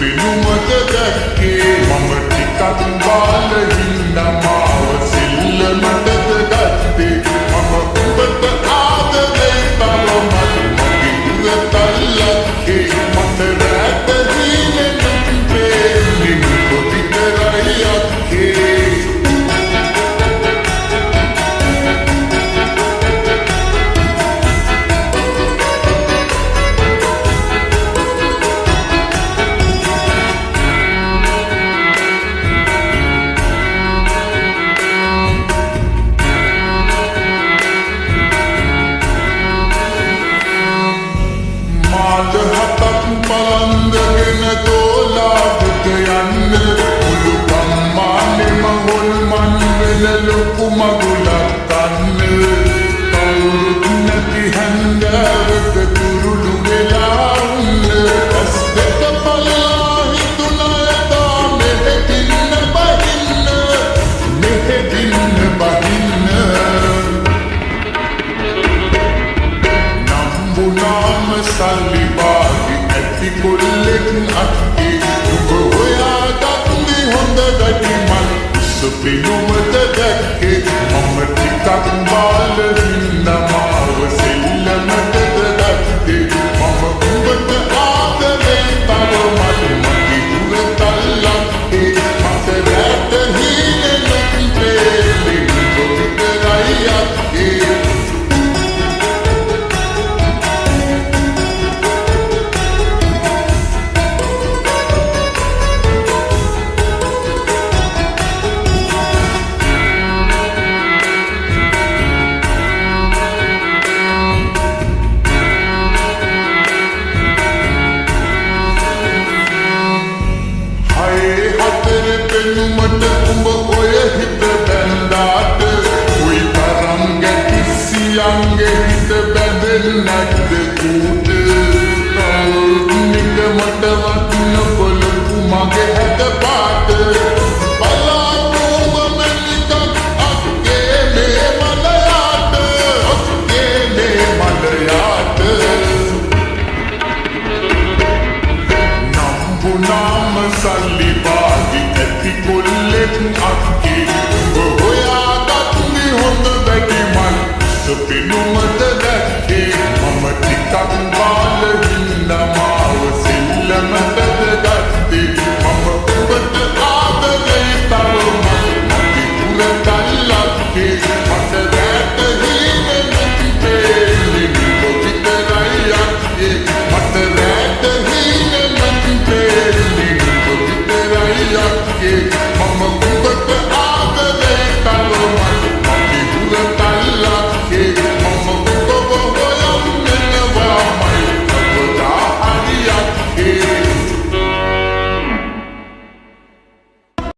පෙනුමද දැක්කේ මම ටිකක් බාලහින්න මාව සිල්ලමටද ගත්තේ මම ඔබට ආදරේ තරමක් මගේ උරතල්ලක්කේ මට රැට දීනෙනුත් ප්‍රේමෙන් කොටි කරයි අක්කේ පලන්දගෙන තෝලාගත යන්න උළුකම් මානෙම හොල්මන් වෙන ලොකු මගුලක් කන්න කවුරුත් නැති හැන්දෑවක තුරුළු වෙලා උන්න ඇස් දෙක පලලා හිතුනා එදා මෙහෙදින්න බහින්න නම්බුනාම සල්ලි කොල්ලෙක් අක්කේ නුඹ හොයාගන්නේ හොඳ ගඩිමල් සුපිනුමද දැක්කේ මම ටිකක් බාලහින්න මාව සෙල්ලමටද ගත්තේ මම උඹට ආදරේ තරමක් මගේ උරතල්ලක්කේ මට රැට හීනෙනුත් ප්‍රේමෙන් කොටි කරයි අක්කේ පෙනුමට උඹ ඔය හිත බැන්දාට උයි තරම් ගැටිසියන්ගේ හිත බැඳෙන් නැද්ද කූට නිකමට වටින කොළපු මගේ හැට පාට බලාපුඹ මැනිකක් අක්කේ මේ මලයාට අක්කේ මේ මලයාට නම්බුනාම සල්ලි කොල්ලෙක් අක්කේ උඹ හොයාගන්නේ හොඳ වැඩිමල් සුපිනුමද දැක්කේ මම ටිකක් බාලහින්න මාව සෙල්ලමටද ගත්තේ මම ඔබට ආදරේ තරමක් මගේ උරතල්ලක්කේ මට